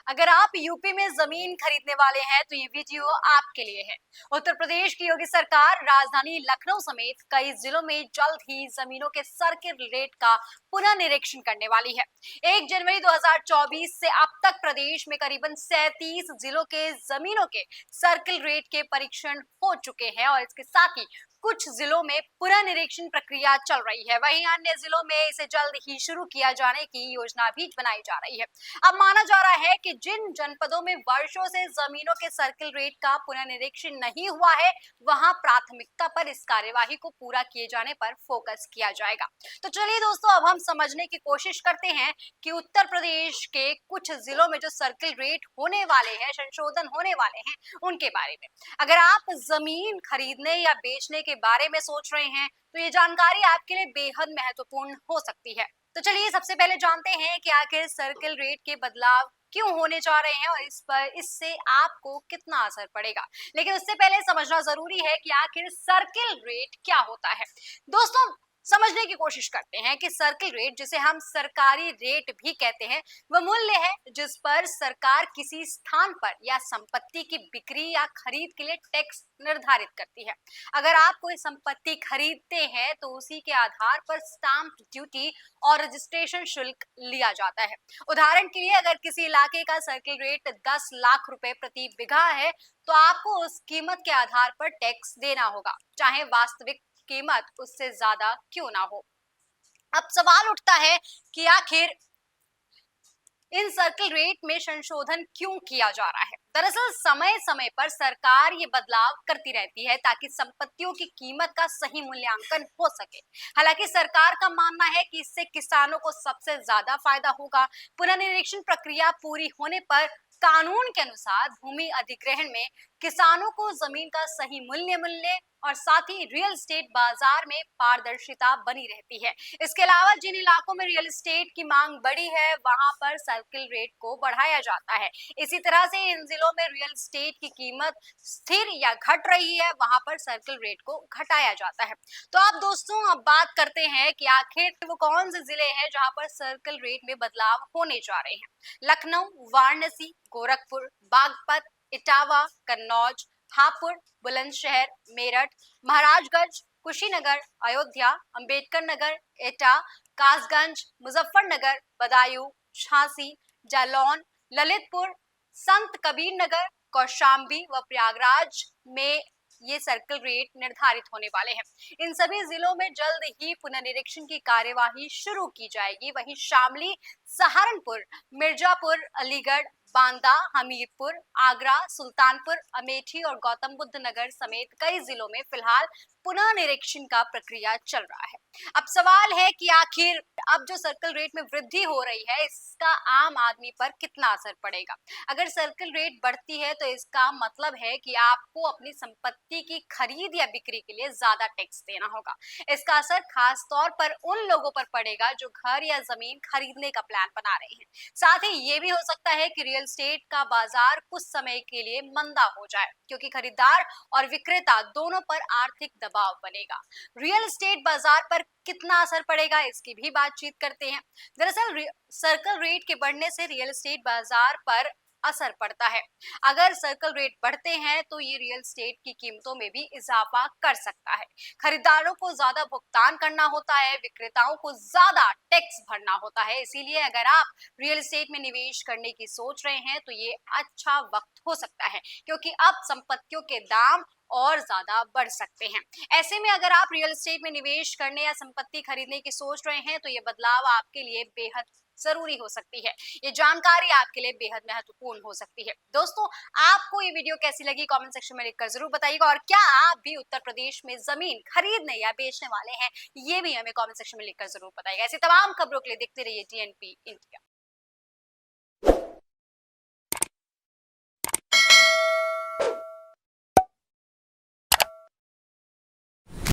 अगर आप यूपी में जमीन खरीदने वाले हैं तो ये वीडियो आपके लिए है। उत्तर प्रदेश की योगी सरकार राजधानी लखनऊ समेत कई जिलों में जल्द ही जमीनों के सर्किल रेट का पुनः निरीक्षण करने वाली है। 1 जनवरी 2024 से अब तक प्रदेश में करीबन 37 जिलों के जमीनों के सर्किल रेट के परीक्षण हो चुके हैं और इसके साथ ही कुछ जिलों में पुनः निरीक्षण प्रक्रिया चल रही है। वहीं अन्य जिलों में इसे जल्द ही शुरू किया जाने की योजना भी बनाई जा रही है। अब माना जा रहा है कि जिन जनपदों में वर्षों से जमीनों के सर्किल रेट का पुनर्निरीक्षण नहीं हुआ है, वहां प्राथमिकता पर इस कार्यवाही को पूरा किए जाने पर फोकस किया जाएगा। तो चलिए दोस्तों, अब हम समझने की कोशिश करते हैं कि उत्तर प्रदेश के कुछ जिलों में जो सर्किल रेट होने वाले हैं, संशोधन होने वाले हैं, उनके बारे में। अगर आप जमीन खरीदने या बेचने के बारे में सोच रहे हैं तो ये जानकारी आपके लिए बेहद महत्वपूर्ण हो सकती है। तो चलिए सबसे पहले जानते हैं कि आखिर सर्किल रेट के बदलाव क्यों होने जा रहे हैं और इससे आपको कितना असर पड़ेगा। लेकिन उससे पहले समझना जरूरी है कि आखिर सर्किल रेट क्या होता है। दोस्तों, समझने की कोशिश करते हैं कि सर्किल रेट, जिसे हम सरकारी रेट भी कहते हैं, वह मूल्य है जिस पर सरकार किसी स्थान पर या संपत्ति की बिक्री या खरीद के लिए टैक्स निर्धारित करती है। अगर आप कोई संपत्ति खरीदते हैं तो उसी के आधार पर स्टाम्प ड्यूटी और रजिस्ट्रेशन शुल्क लिया जाता है। उदाहरण के लिए, अगर किसी इलाके का सर्किल रेट 10 लाख रुपए प्रति बीघा है तो आपको उस कीमत के आधार पर टैक्स देना होगा, चाहे वास्तविक कीमत उससे ज्यादा क्यों ना हो। अब सवाल उठता है कि आखिर इन सर्किल रेट में संशोधन क्यों किया जा रहा है। दरअसल समय समय पर सरकार ये बदलाव करती रहती है ताकि संपत्तियों की कीमत का सही मूल्यांकन हो सके। हालांकि सरकार का मानना है कि इससे किसानों को सबसे ज्यादा फायदा होगा। पुनर्निरीक्षण प्रक्रिया पूरी होने पर कानून के अनुसार भूमि अधिग्रहण में किसानों को जमीन का सही मूल्य मिलने और साथ ही रियल एस्टेट बाजार में पारदर्शिता बनी रहती है। इसके अलावा जिन इलाकों में रियल एस्टेट की मांग बढ़ी है, वहां पर सर्किल रेट को बढ़ाया जाता है। इसी तरह से इन जिलों में रियल एस्टेट की कीमत स्थिर या घट रही है, वहां पर सर्किल रेट को घटाया जाता है। तो आप दोस्तों, अब बात करते हैं कि आखिर वो कौन से जिले हैं जहां पर सर्किल रेट में बदलाव होने जा रहे हैं। लखनऊ, वाराणसी, गोरखपुर, बागपत, इटावा, कन्नौज, हापुड़, बुलंदशहर, मेरठ, महाराजगंज, कुशीनगर, अयोध्या, अंबेडकर नगर, एटा, कासगंज, मुजफ्फरनगर, बदायूं, झांसी, जालौन, ललितपुर, संत कबीर नगर, कौशाम्बी व प्रयागराज में ये सर्किल रेट निर्धारित होने वाले हैं। इन सभी जिलों में जल्द ही पुनर्निरीक्षण की कार्यवाही शुरू की जाएगी। वहीं शामली, सहारनपुर, मिर्जापुर, अलीगढ़, बांदा, हमीरपुर, आगरा, सुल्तानपुर, अमेठी और गौतम बुद्ध नगर समेत कई जिलों में फिलहाल पुनः निरीक्षण का प्रक्रिया चल रहा है। अब सवाल है कि आखिर अब जो सर्किल रेट में वृद्धि हो रही है, इसका आम आदमी पर कितना असर पड़ेगा। अगर सर्किल रेट बढ़ती है तो इसका मतलब है कि आपको अपनी संपत्ति की खरीद या बिक्री के लिए ज्यादा टैक्स देना होगा। इसका असर खास तौर पर उन लोगों पर पड़ेगा जो घर या जमीन खरीदने का प्लान बना रहे हैं। साथ ही ये भी हो सकता है कि रियल एस्टेट का बाजार कुछ समय के लिए मंदा हो जाए, क्योंकि खरीदार और विक्रेता दोनों पर आर्थिक दबाव बनेगा। रियल एस्टेट बाजार पर कितना असर पड़ेगा, इसकी भी बातचीत करते हैं। दरअसल सर्किल रेट के बढ़ने से रियल एस्टेट बाजार पर असर पड़ता है। अगर सर्किल रेट बढ़ते हैं तो ये रियल एस्टेट की कीमतों में भी इजाफा कर सकता है। खरीदारों को ज्यादा भुगतान करना होता है, विक्रेताओं को ज्यादा टैक्स भरना होता है। इसीलिए अगर आप रियल एस्टेट में निवेश करने की सोच रहे हैं तो ये अच्छा वक्त हो सकता है, क्योंकि अब संपत्तियों के दाम और ज्यादा बढ़ सकते हैं। ऐसे में अगर आप रियल एस्टेट में निवेश करने या संपत्ति खरीदने की सोच रहे हैं तो ये बदलाव आपके लिए बेहद जरूरी हो सकती है। ये जानकारी आपके लिए बेहद महत्वपूर्ण हो सकती है। दोस्तों, आपको ये वीडियो कैसी लगी, कमेंट सेक्शन में लिखकर जरूर बताइएगा। और क्या आप भी उत्तर प्रदेश में जमीन खरीदने या बेचने वाले हैं, ये भी हमें कमेंट सेक्शन में लिखकर जरूर बताइएगा। ऐसी तमाम खबरों के लिए देखते रहिए DNP इंडिया।